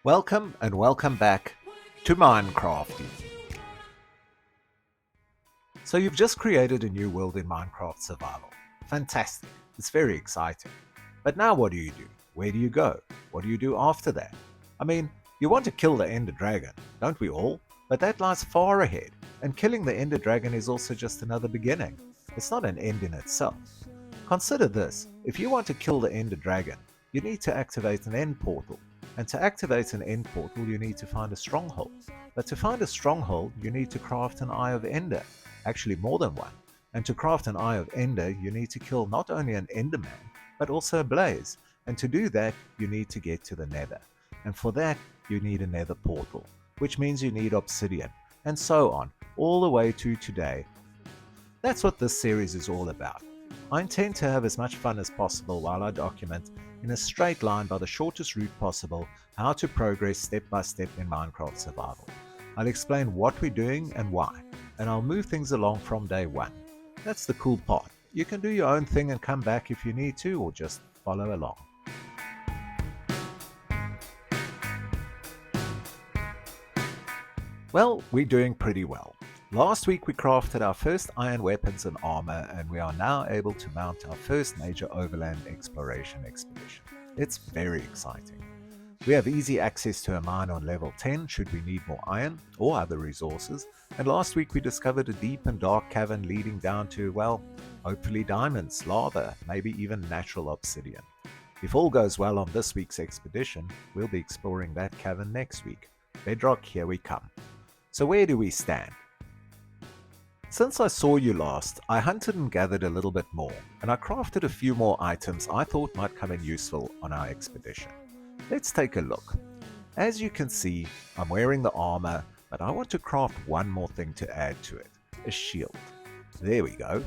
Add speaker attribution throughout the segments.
Speaker 1: Welcome and welcome back to Minecraft. So you've just created a new world in Minecraft Survival. Fantastic. It's very exciting. But now what do you do? Where do you go? What do you do after that? I mean, you want to kill the Ender Dragon, don't we all? But that lies far ahead, and killing the Ender Dragon is also just another beginning. It's not an end in itself. Consider this, if you want to kill the Ender Dragon, you need to activate an end portal. And to activate an end portal, you need to find a stronghold. But to find a stronghold, you need to craft an Eye of Ender. Actually, more than one. And to craft an Eye of Ender, you need to kill not only an Enderman, but also a Blaze. And to do that, you need to get to the Nether. And for that, you need a Nether portal, which means you need obsidian, and so on, all the way to today. That's what this series is all about. I intend to have as much fun as possible while I document, in a straight line by the shortest route possible, how to progress step by step in Minecraft Survival. I'll explain what we're doing and why, and I'll move things along from day one. That's the cool part. You can do your own thing and come back if you need to, or just follow along. Well, we're doing pretty well. Last week we crafted our first iron weapons and armor, and we are now able to mount our first major overland exploration expedition. It's very exciting. We have easy access to a mine on level 10 should we need more iron or other resources, and last week we discovered a deep and dark cavern leading down to, well, hopefully diamonds, lava, maybe even natural obsidian. If all goes well on this week's expedition, we'll be exploring that cavern next week. Bedrock, here we come. So where do we stand? Since I saw you last, I hunted and gathered a little bit more, and I crafted a few more items I thought might come in useful on our expedition. Let's take a look. As you can see, I'm wearing the armor, but I want to craft one more thing to add to it, a shield. There we go.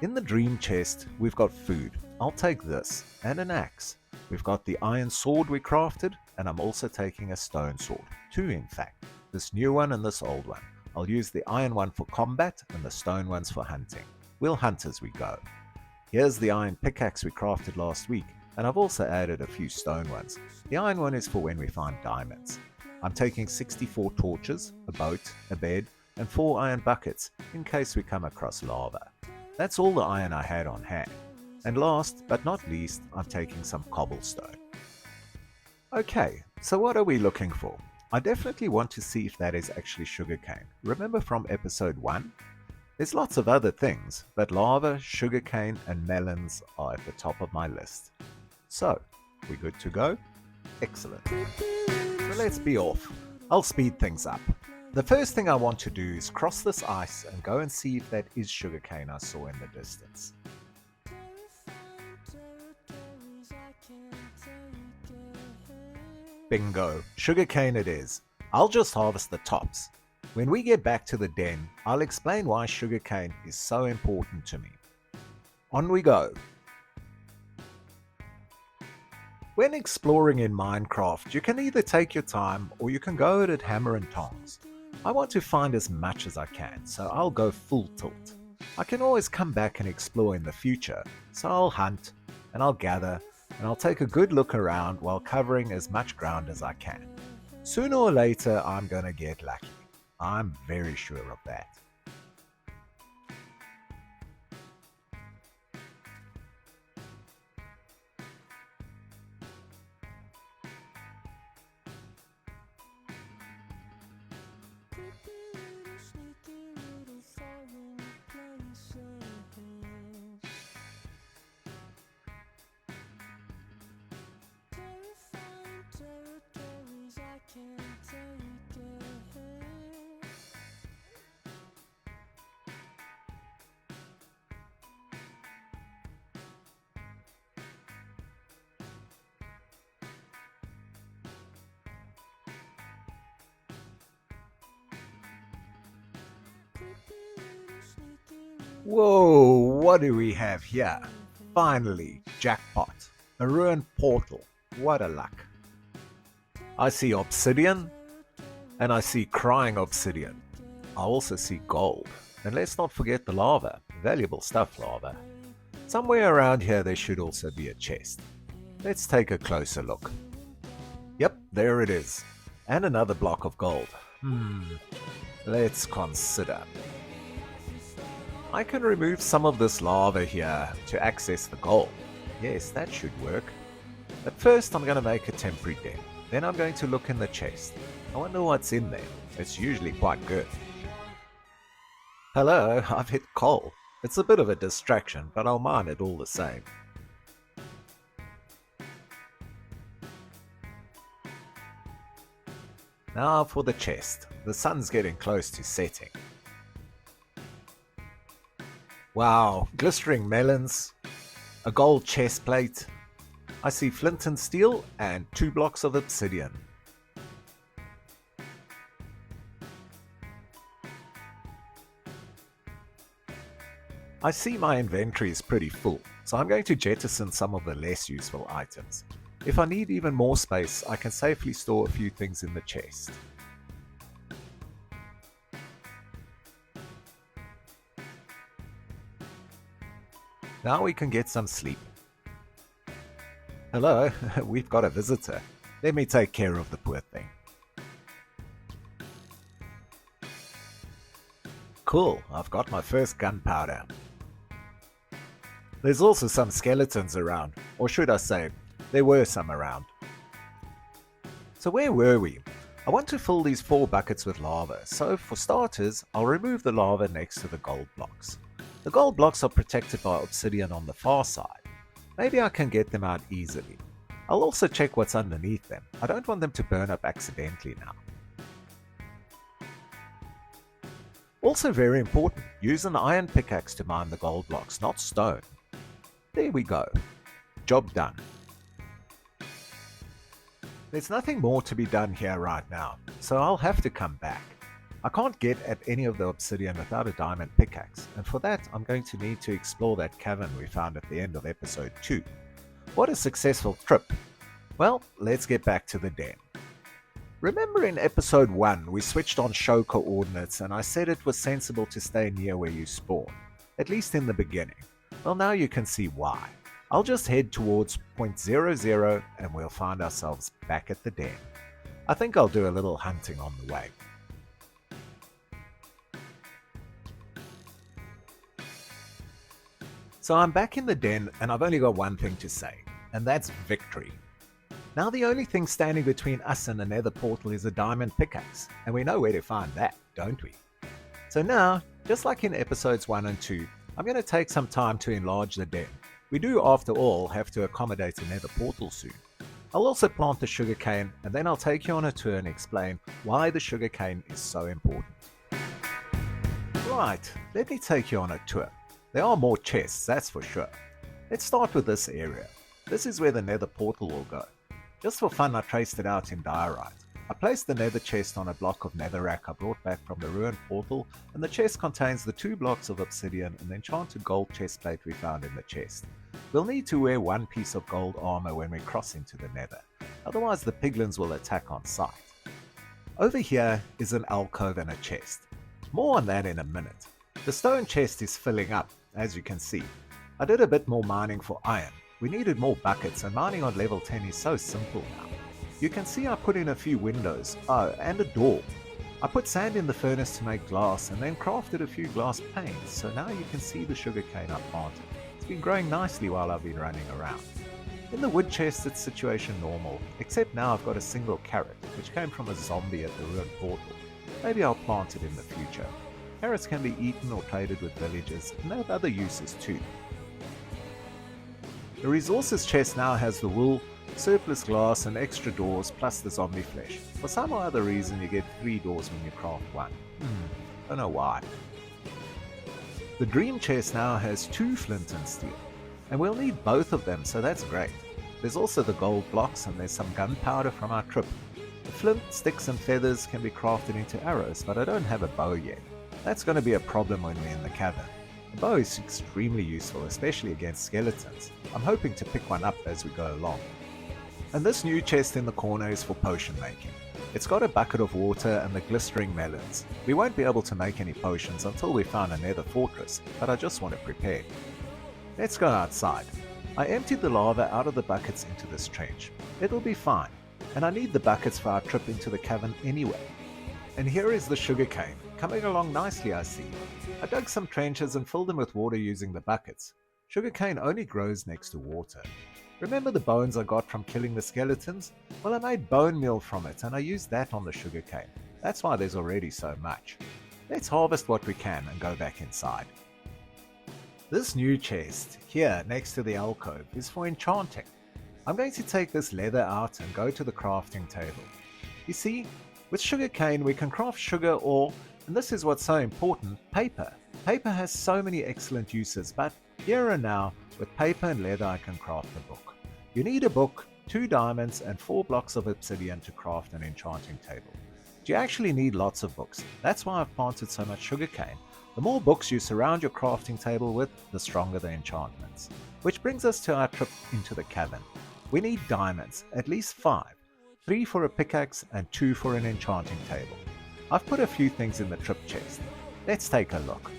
Speaker 1: In the dream chest, we've got food. I'll take this, and an axe. We've got the iron sword we crafted, and I'm also taking a stone sword. Two in fact, this new one and this old one. I'll use the iron one for combat and the stone ones for hunting. We'll hunt as we go. Here's the iron pickaxe we crafted last week, and I've also added a few stone ones. The iron one is for when we find diamonds. I'm taking 64 torches, a boat, a bed, and 4 iron buckets in case we come across lava. That's all the iron I had on hand. And last but not least, I'm taking some cobblestone. Okay, so what are we looking for? I definitely want to see if that is actually sugarcane. Remember from episode 1? There's lots of other things, but lava, sugarcane, and melons are at the top of my list. So, we good to go? Excellent. So let's be off. I'll speed things up. The first thing I want to do is cross this ice and go and see if that is sugarcane I saw in the distance. Bingo, sugarcane it is. I'll just harvest the tops. When we get back to the den, I'll explain why sugarcane is so important to me. On we go. When exploring in Minecraft, you can either take your time or you can go at it hammer and tongs. I want to find as much as I can, so I'll go full tilt. I can always come back and explore in the future, so I'll hunt and I'll gather and I'll take a good look around while covering as much ground as I can. Sooner or later, I'm gonna get lucky. I'm very sure of that. Whoa, what do we have here? Finally, jackpot. A ruined portal. What a luck. I see obsidian, and I see crying obsidian. I also see gold. And let's not forget the lava. Valuable stuff, lava. Somewhere around here there should also be a chest. Let's take a closer look. Yep, there it is. And another block of gold. Let's consider. I can remove some of this lava here to access the gold. Yes, that should work. But first I'm going to make a temporary den. Then I'm going to look in the chest. I wonder what's in there. It's usually quite good. Hello, I've hit coal. It's a bit of a distraction, but I'll mine it all the same. Now for the chest. The sun's getting close to setting. Wow, glistering melons, a gold chest plate. I see flint and steel and 2 blocks of obsidian. I see my inventory is pretty full, so I'm going to jettison some of the less useful items. If I need even more space, I can safely store a few things in the chest. Now we can get some sleep. Hello, we've got a visitor. Let me take care of the poor thing. Cool, I've got my first gunpowder. There's also some skeletons around, or should I say, there were some around. So where were we? I want to fill these 4 buckets with lava, so for starters, I'll remove the lava next to the gold blocks. The gold blocks are protected by obsidian on the far side. Maybe I can get them out easily. I'll also check what's underneath them. I don't want them to burn up accidentally now. Also very important, use an iron pickaxe to mine the gold blocks, not stone. There we go. Job done. There's nothing more to be done here right now, so I'll have to come back. I can't get at any of the obsidian without a diamond pickaxe, and for that I'm going to need to explore that cavern we found at the end of episode 2. What a successful trip! Well, let's get back to the den. Remember in episode 1 we switched on show coordinates and I said it was sensible to stay near where you spawn, at least in the beginning. Well, now you can see why. I'll just head towards point 00 and we'll find ourselves back at the den. I think I'll do a little hunting on the way. So I'm back in the den and I've only got one thing to say, and that's victory. Now the only thing standing between us and the nether portal is a diamond pickaxe, and we know where to find that, don't we? So now, just like in episodes 1 and 2, I'm going to take some time to enlarge the den. We do, after all, have to accommodate a nether portal soon. I'll also plant the sugarcane, and then I'll take you on a tour and explain why the sugarcane is so important. Right, let me take you on a tour. There are more chests, that's for sure. Let's start with this area. This is where the nether portal will go. Just for fun, I traced it out in diorite. I placed the nether chest on a block of netherrack I brought back from the ruined portal, and the chest contains the 2 blocks of obsidian and the enchanted gold chestplate we found in the chest. We'll need to wear 1 piece of gold armor when we cross into the nether, otherwise the piglins will attack on sight. Over here is an alcove and a chest. More on that in a minute. The stone chest is filling up, as you can see. I did a bit more mining for iron. We needed more buckets, and mining on level 10 is so simple now. You can see I put in a few windows, and a door. I put sand in the furnace to make glass and then crafted a few glass panes, so now you can see the sugarcane I planted. It's been growing nicely while I've been running around. In the wood chest it's situation normal, except now I've got a single carrot, which came from a zombie at the ruined portal. Maybe I'll plant it in the future. Carrots can be eaten or traded with villagers, and they have other uses too. The resources chest now has the wool, surplus glass and extra doors plus the zombie flesh. For some or other reason you get 3 doors when you craft 1. Don't know why. The dream chest now has 2 flint and steel, and we'll need both of them, so that's great. There's also the gold blocks and there's some gunpowder from our trip. The flint, sticks and feathers can be crafted into arrows, but I don't have a bow yet. That's going to be a problem when we're in the cavern. The bow is extremely useful, especially against skeletons. I'm hoping to pick one up as we go along. And this new chest in the corner is for potion making. It's got a bucket of water and the glistering melons. We won't be able to make any potions until we found a nether fortress, but I just want to prepare. Let's go outside. I emptied the lava out of the buckets into this trench. It'll be fine. and I need the buckets for our trip into the cavern anyway. And here is the sugarcane, coming along nicely I see. I dug some trenches and filled them with water using the buckets. Sugarcane only grows next to water. Remember the bones I got from killing the skeletons? Well, I made bone meal from it and I used that on the sugarcane. That's why there's already so much. Let's harvest what we can and go back inside. This new chest, here next to the alcove, is for enchanting. I'm going to take this leather out and go to the crafting table. You see, with sugarcane we can craft sugar or, and this is what's so important, paper. Paper has so many excellent uses, but here and now, with paper and leather I can craft a book. You need a book, 2 diamonds and 4 blocks of obsidian to craft an enchanting table. You actually need lots of books. That's why I've planted so much sugarcane. The more books you surround your crafting table with, the stronger the enchantments. Which brings us to our trip into the cavern. We need diamonds, at least 5. 3 for a pickaxe and 2 for an enchanting table. I've put a few things in the trip chest. Let's take a look.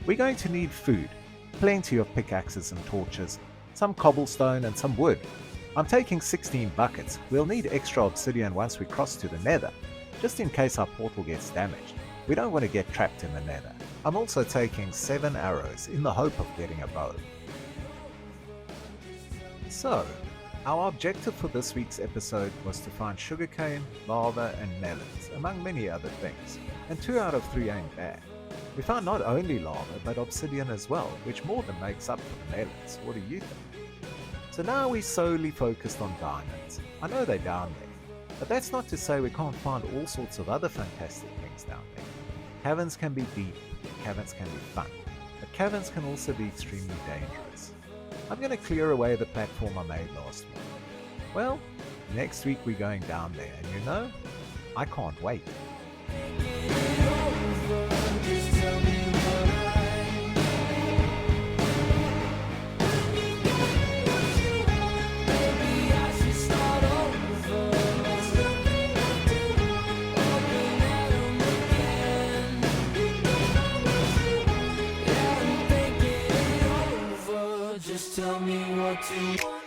Speaker 1: We're going to need food, plenty of pickaxes and torches, some cobblestone and some wood. I'm taking 16 buckets. We'll need extra obsidian once we cross to the nether, just in case our portal gets damaged. We don't want to get trapped in the nether. I'm also taking 7 arrows in the hope of getting a bow. So, our objective for this week's episode was to find sugarcane, lava and melons, among many other things, and 2 out of 3 ain't bad. We found not only lava, but obsidian as well, which more than makes up for the melons. What do you think? So now we solely focused on diamonds. I know they're down there, but that's not to say we can't find all sorts of other fantastic things down there. Caverns can be deep, caverns can be fun, but caverns can also be extremely dangerous. I'm going to clear away the platform I made last week. Well, next week we're going down there, and you know, I can't wait.
Speaker 2: Just tell me what to